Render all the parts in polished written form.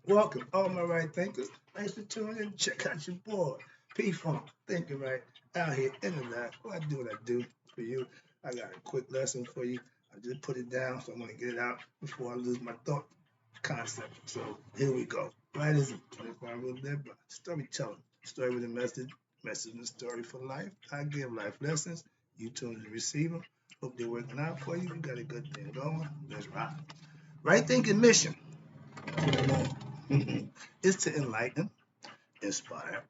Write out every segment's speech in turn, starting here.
Welcome, all my right thinkers. Thanks for tuning in. Check out your boy, P Funk, thinking right out here in the lab. Well, I do what I do for you. I got a quick lesson for you. I just put it down, so I'm gonna get it out before I lose my thought concept. So here we go. Right is it? 25 rules live by storytelling. Story with a message, message and story for life. I give life lessons. You tune in to receive them. Hope they're working out for you. You got a good thing going. Let's rock. Right thinking mission is to enlighten, inspire,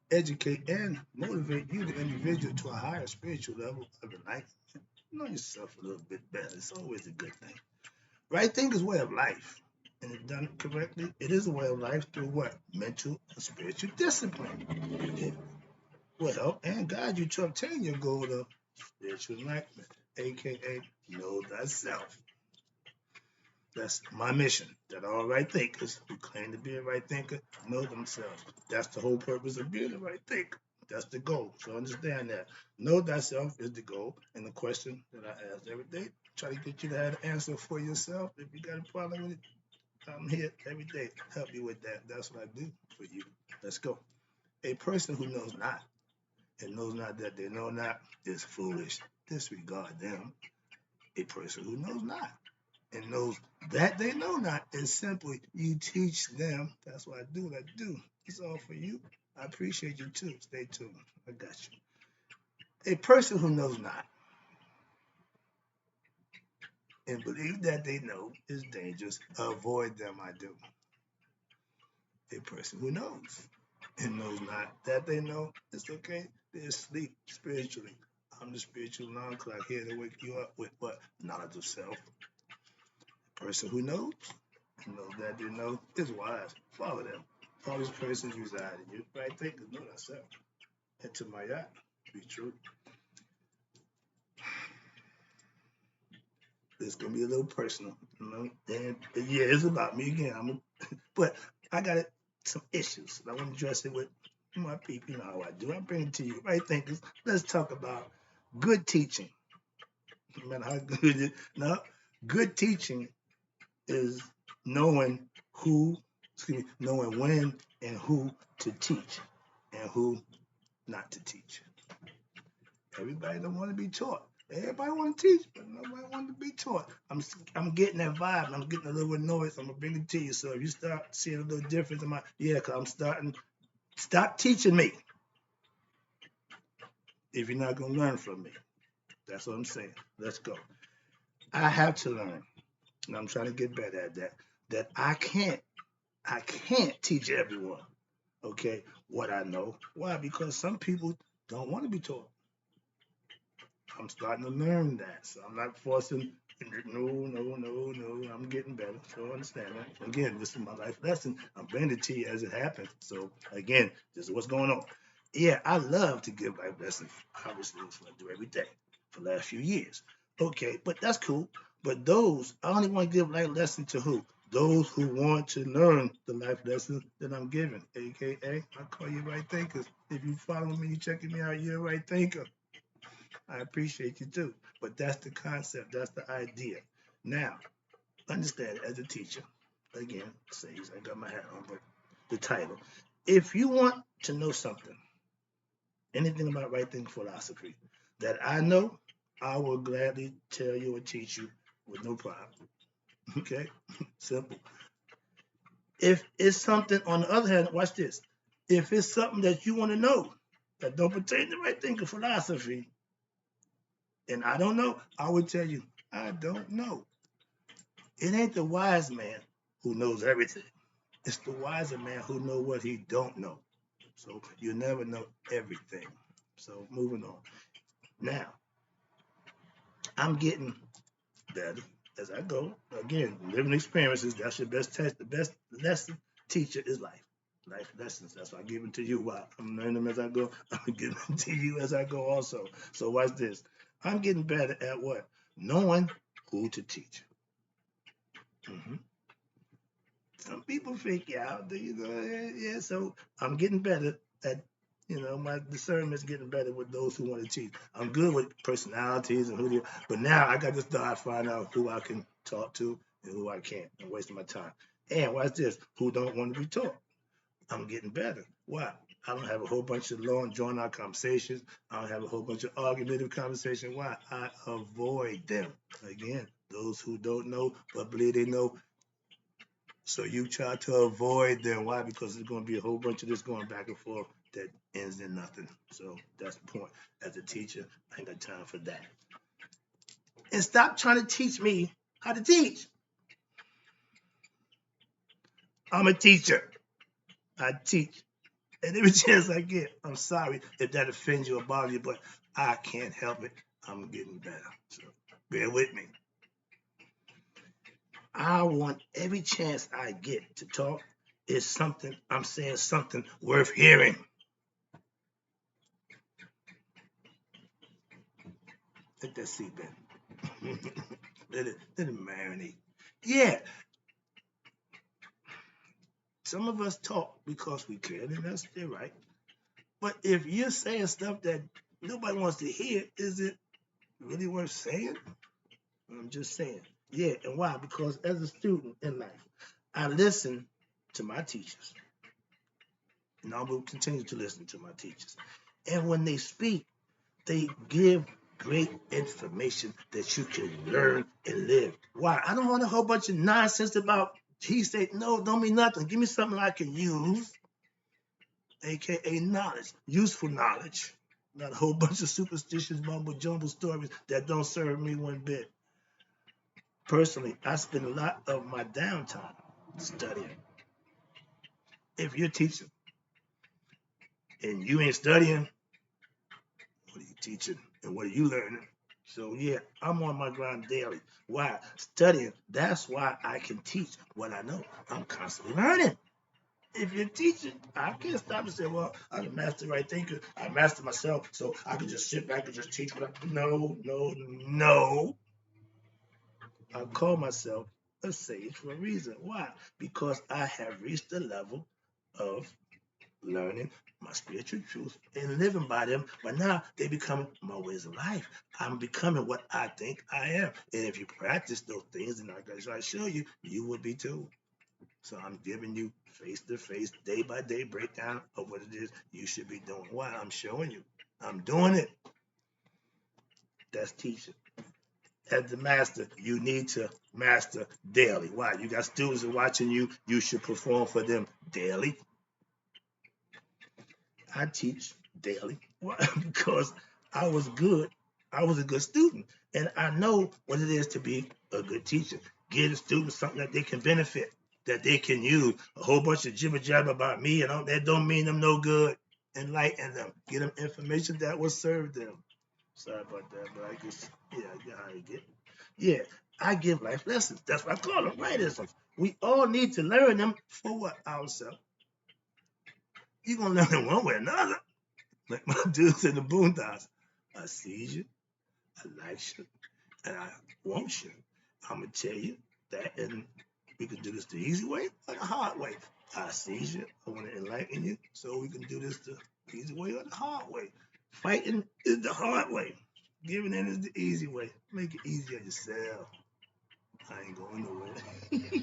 educate, and motivate you, the individual, to a higher spiritual level of enlightenment. Know yourself a little bit better. It's always a good thing. Right thinking is a way of life. And if done correctly, it is a way of life through what? Mental and spiritual discipline. It will help and guide you to obtain your goal of spiritual enlightenment, aka know thyself. That's my mission. That all right thinkers who claim to be a right thinker know themselves. That's the whole purpose of being a right thinker. That's the goal. So understand that. Know thyself is the goal. And the question that I ask every day, try to get you to have an answer for yourself. If you got a problem with it, I'm here every day to help you with that. That's what I do for you. Let's go. A person who knows not and knows not that they know not is foolish. Disregard them. A person who knows not and knows that they know not is simply you teach them. That's what I do. What I do. It's all for you. I appreciate you too. Stay tuned. I got you. A person who knows not and believe that they know is dangerous. Avoid them. I do. A person who knows and knows not that they know it's okay. They're asleep spiritually. I'm the spiritual alarm clock here to wake you up with what? Knowledge of self. A person who knows that they know is wise. Follow them. All these persons reside in you. Right thinkers know thyself. And to my yacht, be true. It's gonna be a little personal, you know. And yeah, it's about me again. But I got some issues. I want to address it with my people. You know how I do. I bring it to you. Right thinkers. Let's talk about good teaching. No matter how good it is. No, good teaching is knowing who, knowing when and who to teach and who not to teach. Everybody don't want to be taught. Everybody want to teach, but nobody want to be taught. I'm getting that vibe. I'm getting a little annoyed. So I'm gonna bring it to you. So if you start seeing a little difference in my cause I'm starting. Stop teaching me if you're not gonna learn from me. That's what I'm saying. Let's go. I have to learn, and I'm trying to get better at that. That I can't teach everyone. Okay, what I know. Why? Because some people don't want to be taught. I'm starting to learn that. So I'm not forcing. No. I'm getting better. So understand that. Again, this is my life lesson. I'm bringing it to you as it happens. So again, this is what's going on. Yeah, I love to give life lessons. Obviously, that's what I do every day for the last few years. Okay, but that's cool. But those, I only want to give life lessons to who? Those who want to learn the life lessons that I'm giving, aka I call you right thinkers. If you follow me, you checking me out, you're a right thinker. I appreciate you too. But that's the concept, that's the idea. Now, understand as a teacher, again, says I got my hat on, but the title. If you want to know something, anything about right thinking philosophy that I know, I will gladly tell you or teach you with no problem. Okay? Simple. If it's something, on the other hand, watch this. If it's something that you want to know that don't pertain to right thinking philosophy, and I don't know, I would tell you, I don't know. It ain't the wise man who knows everything. It's the wiser man who knows what he don't know. So you never know everything. So moving on. Now, I'm getting better as I go. Again, living experiences, that's your best test. The best lesson teacher is life. Life lessons. That's why I give them to you. While I'm learning them as I go. I'm giving them to you as I go also. So watch this. I'm getting better at what? Knowing who to teach. Mm-hmm. Some people fake out, yeah. So I'm getting better at, my discernment's getting better with those who want to teach. I'm good with personalities and but now I got to start finding out who I can talk to and who I can't. I'm wasting my time. And watch this, who don't want to be taught. I'm getting better. Why? I don't have a whole bunch of long, drawn out conversations. I don't have a whole bunch of argumentative conversations. Why? I avoid them. Again, those who don't know but believe they know. So you try to avoid them. Why? Because there's going to be a whole bunch of this going back and forth that ends in nothing. So that's the point. As a teacher, I ain't got time for that. And stop trying to teach me how to teach. I'm a teacher. I teach. And every chance I get, I'm sorry if that offends you or bothers you, but I can't help it. I'm getting better. So bear with me. I want every chance I get to talk is something, I'm saying something worth hearing. Let that seat in. let it marinate. Yeah, some of us talk because we can, and that's their right. But if you're saying stuff that nobody wants to hear, is it really worth saying? I'm just saying. Yeah, and why? Because as a student in life, I listen to my teachers. And I will continue to listen to my teachers. And when they speak, they give great information that you can learn and live. Why? I don't want a whole bunch of nonsense about he said, no, don't mean nothing. Give me something I can use, aka knowledge, useful knowledge. Not a whole bunch of superstitious mumbo jumbo stories that don't serve me one bit. Personally, I spend a lot of my downtime studying. If you're teaching and you ain't studying, what are you teaching and what are you learning? So yeah, I'm on my grind daily. Why? Studying. That's why I can teach what I know. I'm constantly learning. If you're teaching, I can't stop and say, well, I'm a master right thinker. I master myself, so I can just sit back and just teach what I no, no, no. I call myself a sage for a reason. Why? Because I have reached the level of learning my spiritual truths and living by them, but now they become my ways of life. I'm becoming what I think I am. And if you practice those things, and like I show you, you will be too. So I'm giving you face to face, day by day breakdown of what it is you should be doing. Why? I'm showing you. I'm doing it. That's teaching. As the master, you need to master daily. Why? You got students watching you. You should perform for them daily. I teach daily. Why? Because I was good. I was a good student. And I know what it is to be a good teacher. Give the students something that they can benefit, that they can use. A whole bunch of jibber jabber about me and all that don't mean them no good. Enlighten them. Give them information that will serve them. Sorry about that, but I guess, yeah, you know how you get. Yeah, I give life lessons. That's what I call them, rightisms. We all need to learn them for what? Ourselves. You're going to learn them one way or another. Like my dudes in the Boondocks. I see you, I like you, and I want you. I'm going to tell you that, and we can do this the easy way or the hard way. I see you, I want to enlighten you, so we can do this the easy way or the hard way. Fighting is the hard way. Giving in is the easy way. Make it easy on yourself. I ain't going nowhere.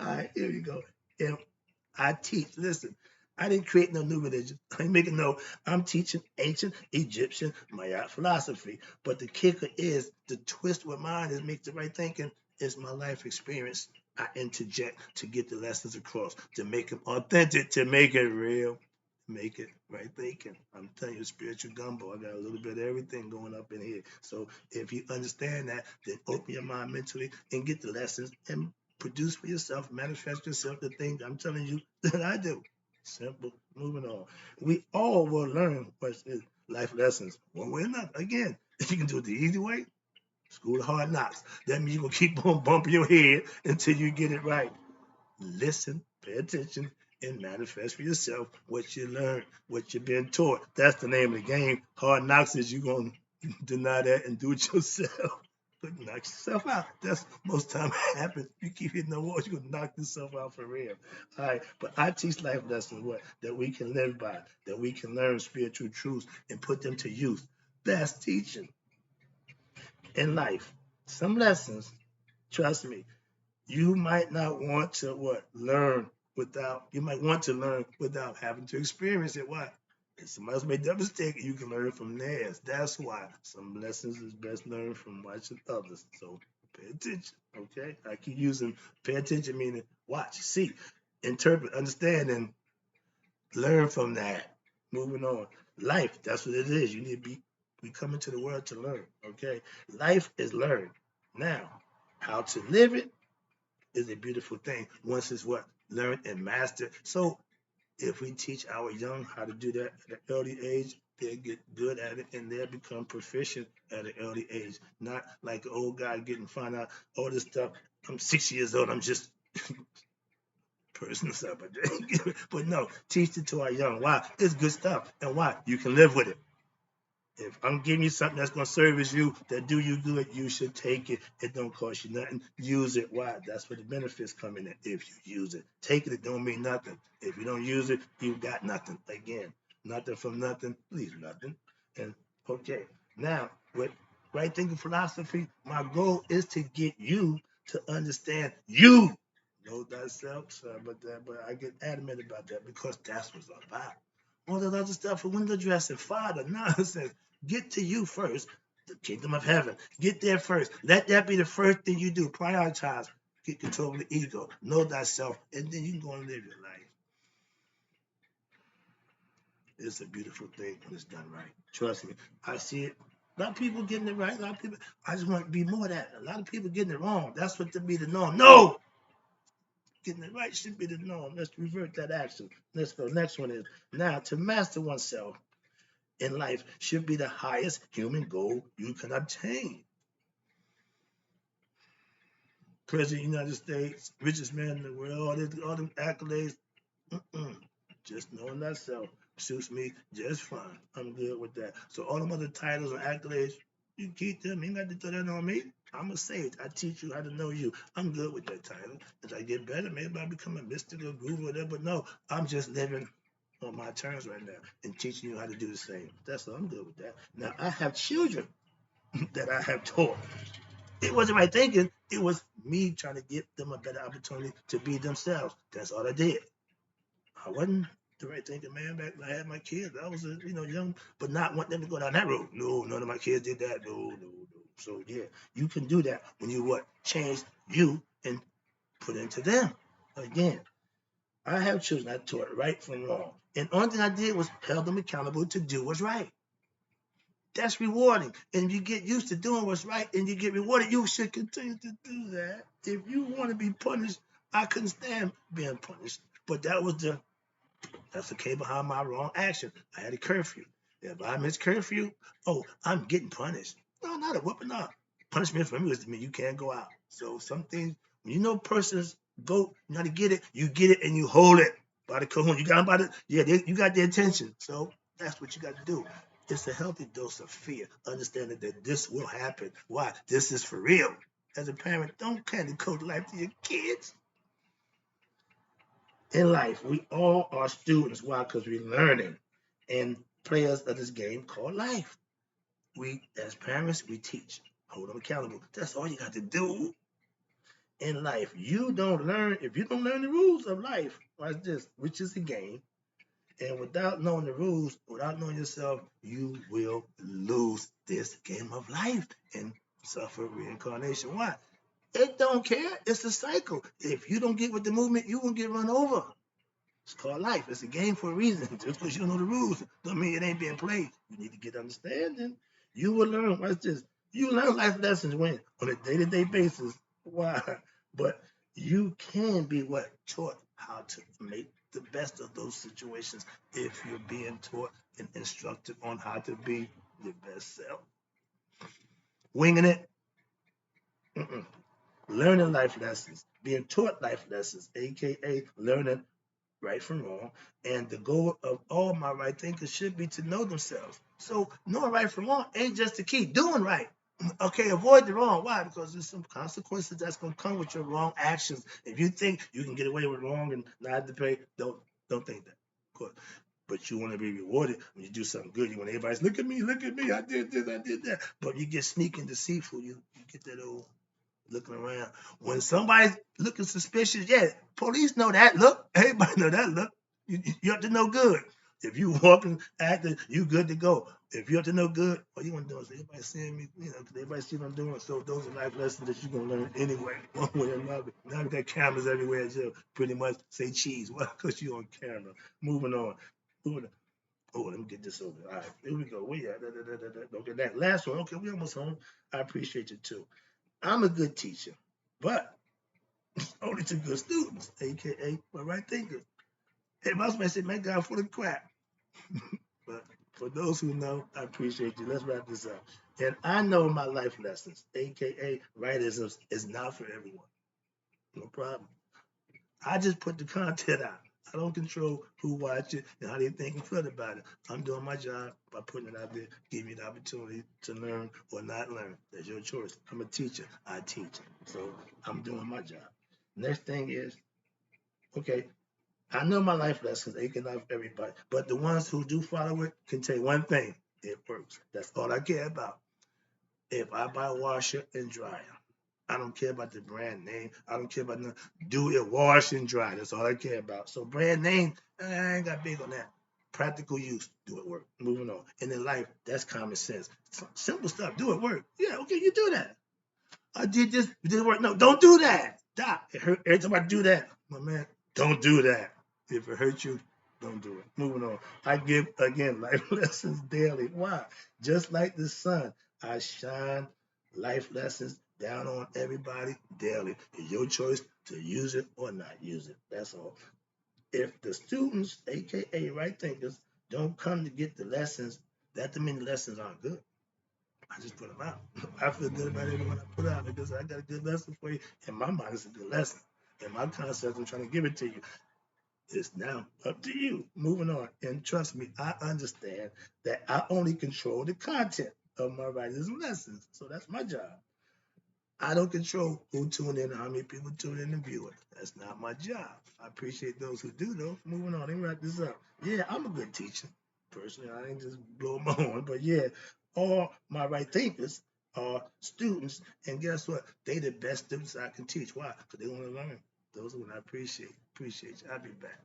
All right, here we go. If I teach, listen, I didn't create no new religion. I ain't making no, I'm teaching ancient Egyptian Maya philosophy. But the kicker is the twist with mine is make the right thinking is my life experience. I interject to get the lessons across, to make them authentic, to make it real, make it right thinking. I'm telling you, spiritual gumbo. I got a little bit of everything going up in here. So if you understand that, then open your mind mentally and get the lessons and produce for yourself, manifest yourself the things I'm telling you that I do. Simple. Moving on. We all will learn what's life lessons one way or another. Again, if you can do it the easy way, school of hard knocks. That means you're going to keep on bumping your head until you get it right. Listen, pay attention, and manifest for yourself what you learn, what you've been taught. That's the name of the game. Hard knocks is you're going to deny that and do it yourself. But knock yourself out. That's most time happens. You keep hitting the wall, you're gonna knock yourself out for real. All right, but I teach life lessons what that we can live by, that we can learn spiritual truths and put them to use. That's teaching in life. Some lessons, trust me, You might not want to learn without, you might want to learn without having to experience it. Why? If somebody else made that mistake, you can learn from theirs. That's why some lessons is best learned from watching others. So pay attention, okay? I keep using pay attention, meaning watch, see, interpret, understand, and learn from that. Moving on. Life, that's what it is. You need to be, we come into the world to learn, okay? Life is learned. Now, how to live it is a beautiful thing once it's learned and mastered. So if we teach our young how to do that at an early age, they'll get good at it and they'll become proficient at an early age. Not like an old guy getting find out all this stuff. I'm 6 years old. I'm just personal stuff. But no, teach it to our young. Why? It's good stuff. And why? You can live with it. If I'm giving you something that's going to service you, that do you good, you should take it. It don't cost you nothing. Use it. Why? That's where the benefits come in. If you use it, take it don't mean nothing. If you don't use it, you got nothing. Again, nothing from nothing leaves nothing. And okay, now with right thinking philosophy, my goal is to get you to understand you. Know thyself. Sorry about that, but I get adamant about that because that's what it's all about. All that other stuff for window dressing, father, nonsense. Get to you first, the kingdom of heaven. Get there first. Let that be the first thing you do. Prioritize. Get control of the ego. Know thyself. And then you can go and live your life. It's a beautiful thing when it's done right. Trust me. I see it. A lot of people getting it right. A lot of people, I just want to be more of that. A lot of people getting it wrong. That's what to be the norm. No! Getting it right should be the norm. Let's revert that action. Let's go. Next one is now to master oneself in life should be the highest human goal you can obtain. President of the United States, richest man in the world, all them accolades. Mm-mm. Just knowing thyself suits me just fine. I'm good with that. So all them other titles and accolades, you keep them. You ain't got to throw that on me. I'm a sage. I teach you how to know you. I'm good with that title. As I get better, maybe I become a mystic or guru or whatever. But no, I'm just living on my terms right now and teaching you how to do the same. That's all. I'm good with that. Now I have children that I have taught. It wasn't my thinking. It was me trying to give them a better opportunity to be themselves. That's all I did. I wasn't the right thinking man back when I had my kids. I was, young, but not want them to go down that road. No, none of my kids did that. No, no, no. So yeah, you can do that when you change you and put into them. Again, I have children. I taught right from wrong, and only thing I did was held them accountable to do what's right. That's rewarding. And if you get used to doing what's right and you get rewarded, you should continue to do that. If you want to be punished, I couldn't stand being punished. But that's the case behind my wrong action. I had a curfew. If I miss curfew, I'm getting punished. No, not a whooping up. Punishment for me was to mean you can't go out. So some things, when you know persons go, you got to get it and you hold it by the cajon. You got them by the, yeah, you got their attention. So that's what you got to do. It's a healthy dose of fear, understanding that this will happen. Why? This is for real. As a parent, don't candy coat life to your kids. In life, we all are students. Why? Because we're learning and players of this game called life. We, as parents, we teach, hold them accountable. That's all you got to do in life. You don't learn, if you don't learn the rules of life, like this, which is a game, and without knowing the rules, without knowing yourself, you will lose this game of life and suffer reincarnation. Why? It don't care. It's a cycle. If you don't get with the movement, you won't get run over. It's called life. It's a game for a reason. Just because you don't know the rules don't mean it ain't being played. You need to get understanding. You will learn. Watch this. You learn life lessons when on a day-to-day basis. Why? But you can be taught how to make the best of those situations if you're being taught and instructed on how to be your best self. Winging it. Mm-mm. Learning life lessons, being taught life lessons, aka learning right from wrong. And the goal of all my right thinkers should be to know themselves. So knowing right from wrong ain't just to keep doing right. Okay, avoid the wrong. Why? Because there's some consequences that's gonna come with your wrong actions. If you think you can get away with wrong and not have to pay, don't think that. Of course. But you want to be rewarded when you do something good. You want everybody's look at me, I did this, I did that. But you get sneaky and deceitful, you get that old looking around. When somebody's looking suspicious, yeah, police know that look. Everybody know that look. You have to know good. If you walking, acting, you good to go. If you have to know good, all you want to do is everybody seeing me, you know, because everybody see what I'm doing. So those are life lessons that you're going to learn anyway, one way or another. Now we got cameras everywhere, so pretty much say cheese. Well, because you on camera. Moving on. Moving on. Oh, let me get this over. All right, here we go. We at okay, that last one. Okay, we almost home. I appreciate you too. I'm a good teacher, but only to good students, aka my right thinkers. Hey, most may say, man, God full of crap. But for those who know, I appreciate you. Let's wrap this up. And I know my life lessons, aka rightisms, is not for everyone. No problem. I just put the content out. I don't control who watch it and how they think and feel about it. I'm doing my job by putting it out there, giving you the opportunity to learn or not learn. That's your choice. I'm a teacher. I teach. So I'm doing my job. Next thing is, okay, I know my life lessons, they can help everybody, but the ones who do follow it can tell you one thing, it works. That's all I care about. If I buy a washer and dryer, I don't care about the brand name. I don't care about nothing. Do it wash and dry. That's all I care about. So brand name, I ain't got big on that. Practical use, do it work. Moving on. And in life, that's common sense. Simple stuff, do it work. Yeah, okay, you do that. I did this, it didn't work. No, don't do that. Stop. It hurt every time I do that. My man, don't do that. If it hurts you, don't do it. Moving on. I give again life lessons daily. Why? Just like the sun, I shine life lessons down on everybody daily. It's your choice to use it or not use it. That's all. If the students, aka right thinkers, don't come to get the lessons, that the many lessons aren't good. I just put them out. I feel good about everyone I put out because I got a good lesson for you. In my mind, it's a good lesson. In my concept, I'm trying to give it to you. It's now up to you. Moving on. And trust me, I understand that I only control the content of my writers and lessons. So that's my job. I don't control who tune in, how many people tune in and view it. That's not my job. I appreciate those who do, though. Moving on, let me wrap this up. Yeah, I'm a good teacher. Personally, I ain't just blow my horn, but yeah, all my right thinkers are students, and guess what? They the best students I can teach. Why? Because they want to learn. Those are what I appreciate. Appreciate you. I'll be back.